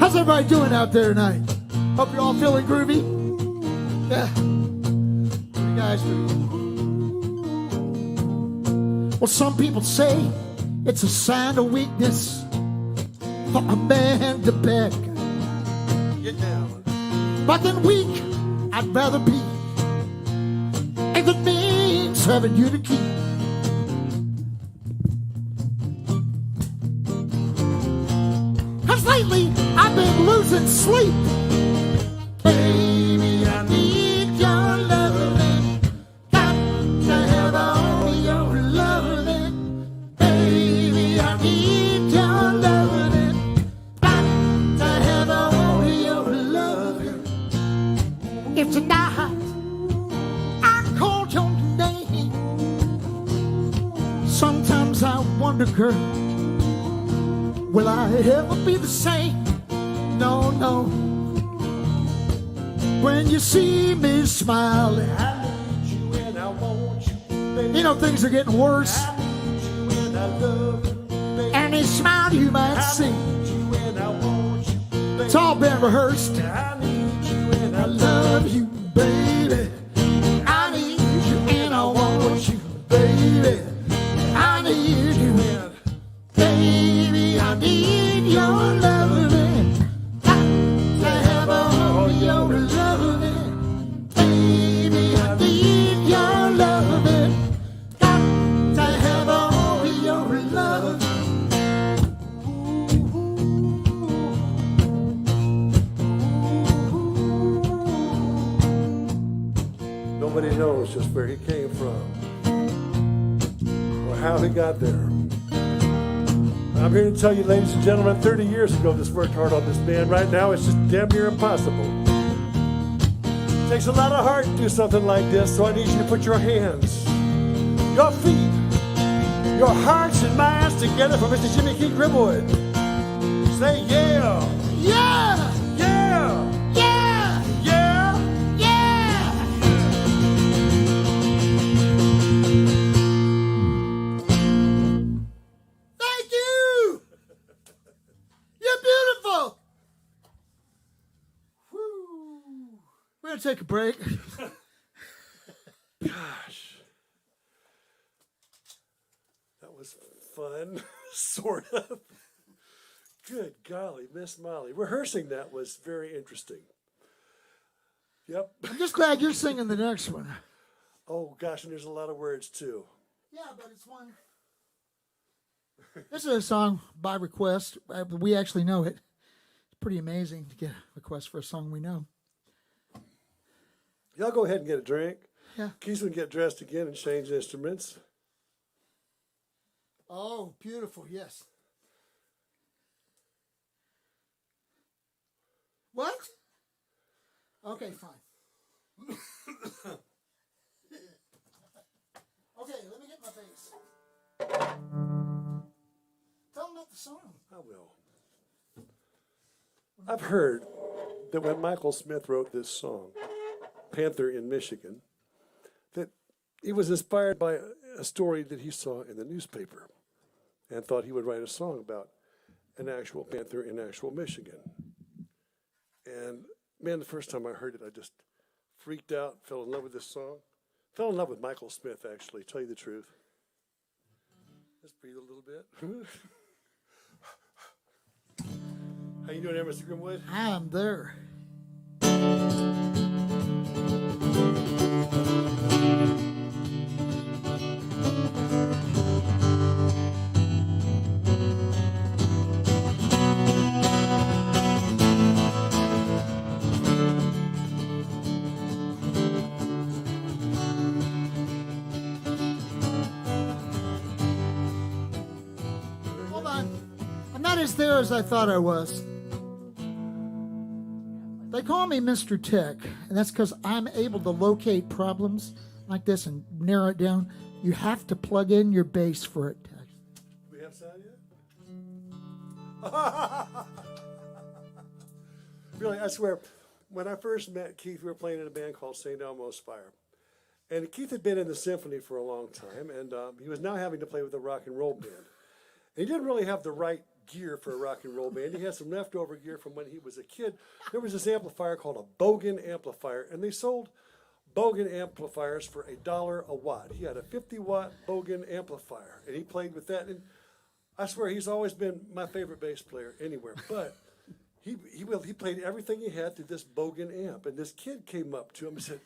How's everybody doing out there tonight? Hope you're all feeling groovy. Yeah. You guys do. Well, some people say it's a sign of weakness for a man to beg. Get down. But than weak, I'd rather be. If it means having you to keep. Lately, I've been losing sleep. Baby, I need your loving. Got to have all your loving. Baby, I need your loving. Got to have all your loving. If tonight I called your name, sometimes I wonder, girl, will I ever be the same? No, no. When you see me smiling, I need you and I want you, baby. You know things are getting worse. I need you and I love you, baby. Any smile you might see, I need you and I want you, baby. It's all been rehearsed. I need you and I love you, baby. I need you and I want you, baby. I need you and baby, I need your loving. Got to have all your loving. Baby, I need your loving. Got to have all your loving. Nobody knows just where he came from or how he got there. I'm here to tell you, ladies and gentlemen, 30 years ago this worked hard on this band. Right now, it's just damn near impossible. Takes a lot of heart to do something like this, so I need you to put your hands, your feet, your hearts and minds together for Mr. Jimmy Keith Gribwood. Say yeah. Yeah! Yeah. Yeah! Yeah. Yeah! Thank you! You're beautiful! Whew. We're going to take a break. Gosh. That was fun, sort of. Good golly, Miss Molly. Rehearsing that was very interesting. Yep. I'm just glad you're singing the next one. Oh, gosh, and there's a lot of words, too. Yeah, but it's one. This is a song by request. We actually know it. It's pretty amazing to get a request for a song we know. Y'all go ahead and get a drink. Yeah. Keith's going to get dressed again and change instruments. Oh, beautiful, yes. What? Okay, fine. Okay, let me get my bass. Tell them about the song. I will. I've heard that when Michael Smith wrote this song, Panther in Michigan, that he was inspired by a story that he saw in the newspaper and thought he would write a song about an actual panther in actual Michigan. And man, the first time I heard it, I just freaked out, fell in love with this song. Fell in love with Michael Smith, actually, tell you the truth. Let's breathe a little bit. How you doing there, Mr. Grimwood? I'm there. Hold on. I'm not as there as I thought I was. They call me Mr. Tech, and that's because I'm able to locate problems like this and narrow it down. You have to plug in your bass for it. Do we have sound yet? Really, I swear, when I first met Keith, we were playing in a band called St. Elmo's Fire. And Keith had been in the symphony for a long time, and he was now having to play with a rock and roll band. And he didn't really have the right gear for a rock and roll band. He had some leftover gear from when he was a kid. There was this amplifier called a Bogan amplifier, and they sold Bogan amplifiers for $1 a watt. He had a 50-watt Bogan amplifier, and he played with that. And I swear, he's always been my favorite bass player anywhere. But he played everything he had through this Bogan amp. And this kid came up to him and said,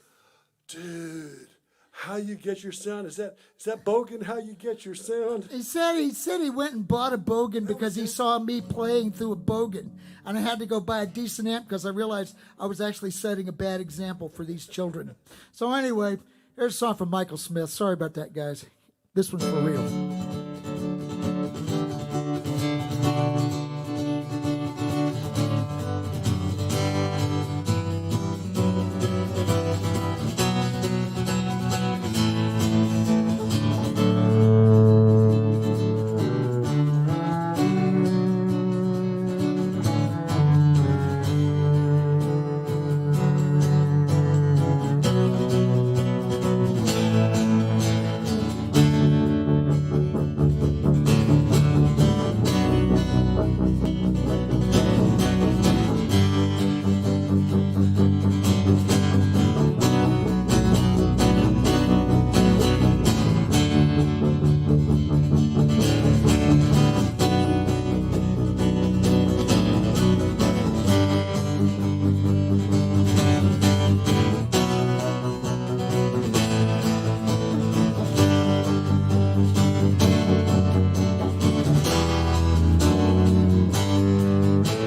"Dude, how you get your sound? Is that Bogan how you get your sound?" He said he went and bought a Bogan because he saw me playing through a Bogan. And I had to go buy a decent amp because I realized I was actually setting a bad example for these children. So anyway, here's a song from Michael Smith. Sorry about that, guys. This one's for real.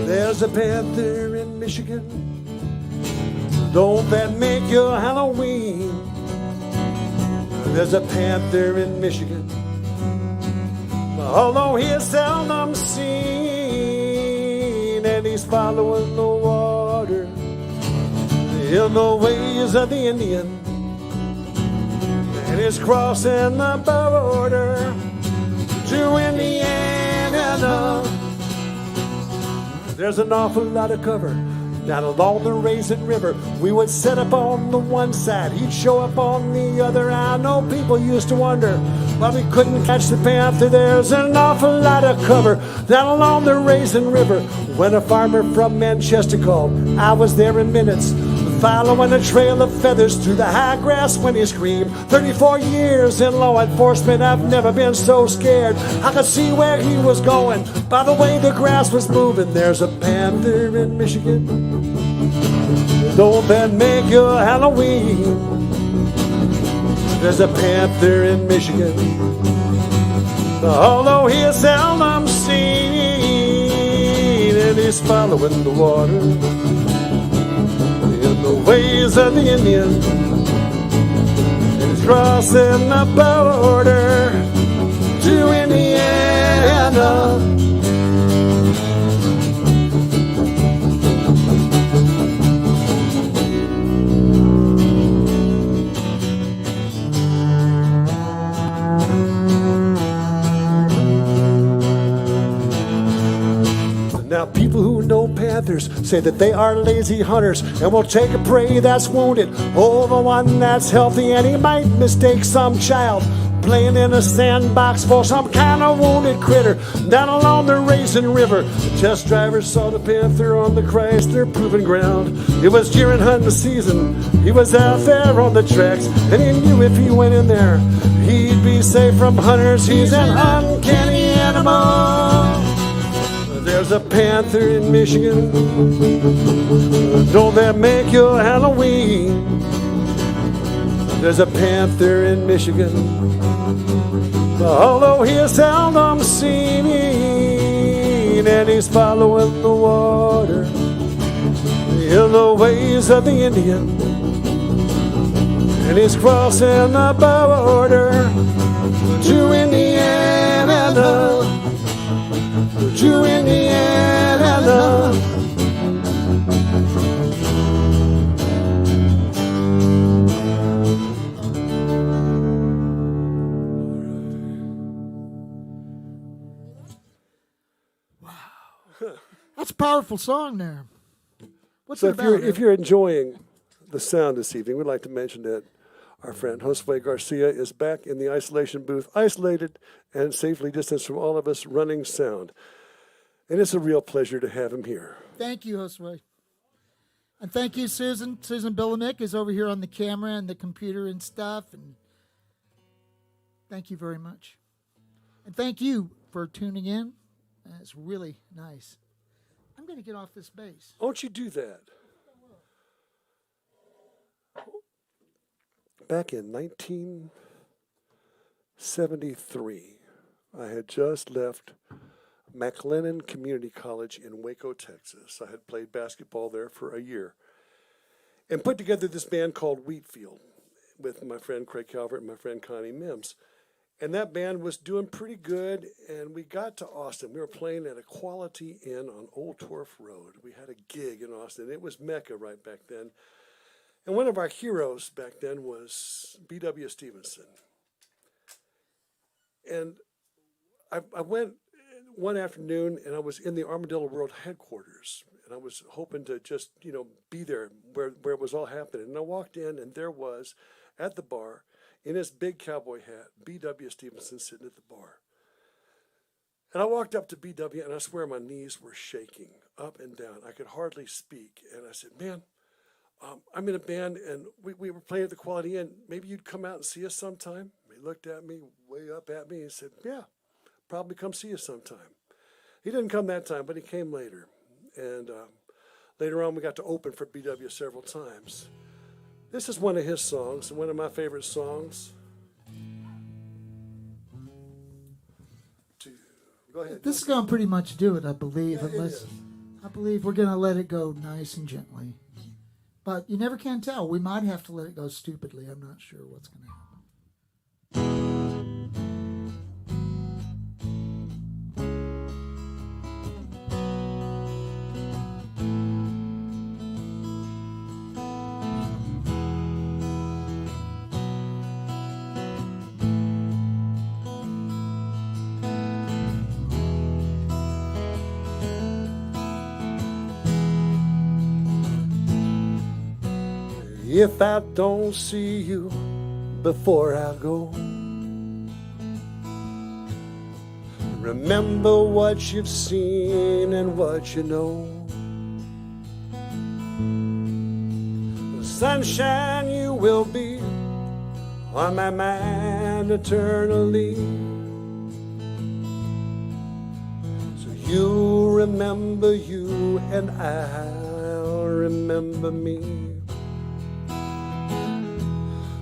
There's a panther in Michigan. Don't that make your Halloween? There's a panther in Michigan, although he is seldom seen, and he's following the water. in the ways of the Indian, and he's crossing the border to Indiana. There's an awful lot of cover down along the Raisin River. We would set up on the one side, he'd show up on the other. I know people used to wonder why we couldn't catch the Panther. There's an awful lot of cover down along the Raisin River. When a farmer from Manchester called, I was there in minutes, following a trail of feathers through the high grass when he screamed. 34 years in law enforcement, I've never been so scared. I could see where he was going by the way the grass was moving. There's a panther in Michigan, don't that make your Halloween? There's a panther in Michigan, although he is seldom seen, and he's following the water in the ways of the Indian, and he's crossing the border to Indiana. Now people who know panthers say that they are lazy hunters and will take a prey that's wounded over one that's healthy, and he might mistake some child playing in a sandbox for some kind of wounded critter down along the Raisin River. The test driver saw the panther on the Chrysler proving ground. It was deer and hunting season. He was out there on the tracks, and he knew if he went in there, he'd be safe from hunters. He's an uncanny animal. There's a panther in Michigan, don't that make your Halloween? There's a panther in Michigan, although he is seldom seen, and he's following the water in the ways of the Indian, and he's crossing the border to Indiana. To Indiana. Wow. That's a powerful song there. What's So it about? if you're enjoying the sound this evening, we'd like to mention that our friend Josue Garcia is back in the isolation booth, isolated and safely distanced from all of us, running sound. And it's a real pleasure to have him here. Thank you, Josue. And thank you, Susan. Susan Billamick is over here on the camera and the computer and stuff. And thank you very much. And thank you for tuning in. It's really nice. I'm going to get off this bass. Won't you do that? Back in 1973, I had just left McLennan Community College in Waco, Texas. I had played basketball there for a year and put together this band called Wheatfield with my friend Craig Calvert and my friend Connie Mims. And that band was doing pretty good, and we got to Austin. We were playing at a Quality Inn on Old Torf Road. We had a gig in Austin. It was Mecca right back then. And one of our heroes back then was B.W. Stevenson. And I went one afternoon, and I was in the Armadillo World headquarters, and I was hoping to just, be there where it was all happening. And I walked in, and there was, at the bar, in his big cowboy hat, B.W. Stevenson sitting at the bar. And I walked up to B.W., and I swear my knees were shaking up and down. I could hardly speak. And I said, man, I'm in a band, and we were playing at the Quality Inn. Maybe you'd come out and see us sometime? He looked at me, way up at me, and said, yeah. Probably come see us sometime. He didn't come that time, but he came later. And later on, we got to open for BW several times. This is one of his songs, one of my favorite songs. Go ahead. This is going to pretty much do it, I believe. Yeah, unless I believe we're going to let it go nice and gently. But you never can tell. We might have to let it go stupidly. I'm not sure what's going to happen. if I don't see you before I go. Remember what you've seen and what you know. The sunshine you will be on my mind eternally. So you remember you and I'll remember me.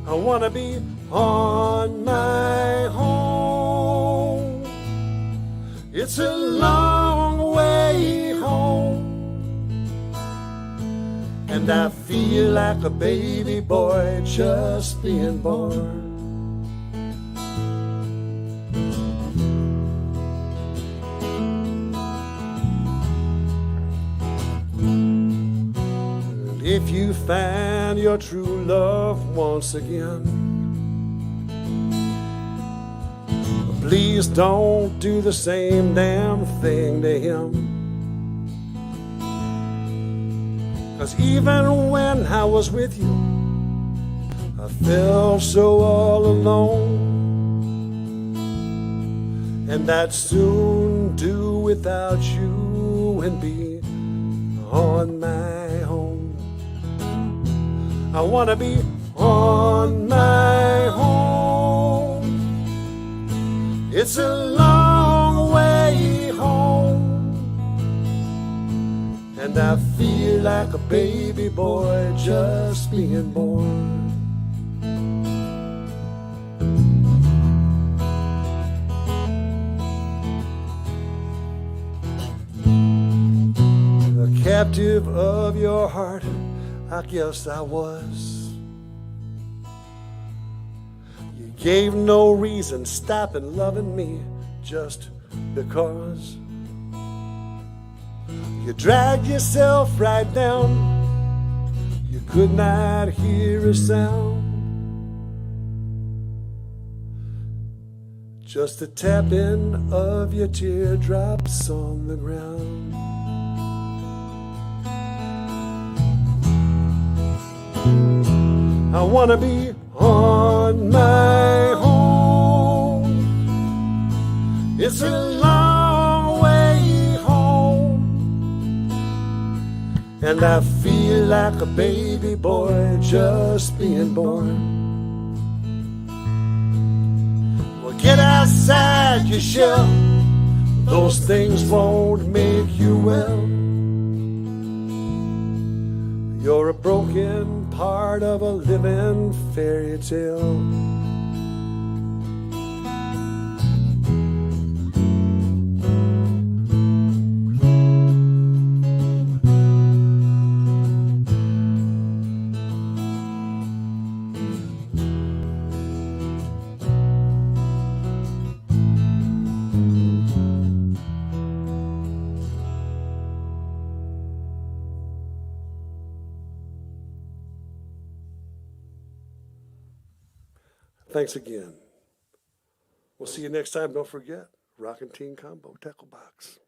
I wanna be on my home. It's a long way home, and I feel like a baby boy just being born. And if you find your true love once again, please don't do the same damn thing to him. 'Cause even when I was with you, I felt so all alone. And I'd soon do without you and be on my own. I wanna be on my home. It's a long way home, and I feel like a baby boy just being born. A captive of your heart, I guess I was. Gave no reason stopping loving me just because. You dragged yourself right down. You could not hear a sound. Just the tapping of your teardrops on the ground. I wanna be on my home. It's a long way home, and I feel like a baby boy just being born. Well, get outside your shell. Those things won't make you well. You're a broken part of a living fairy tale. Thanks again. We'll see you next time. Don't forget, Rockin' Teen Combo Tackle Box.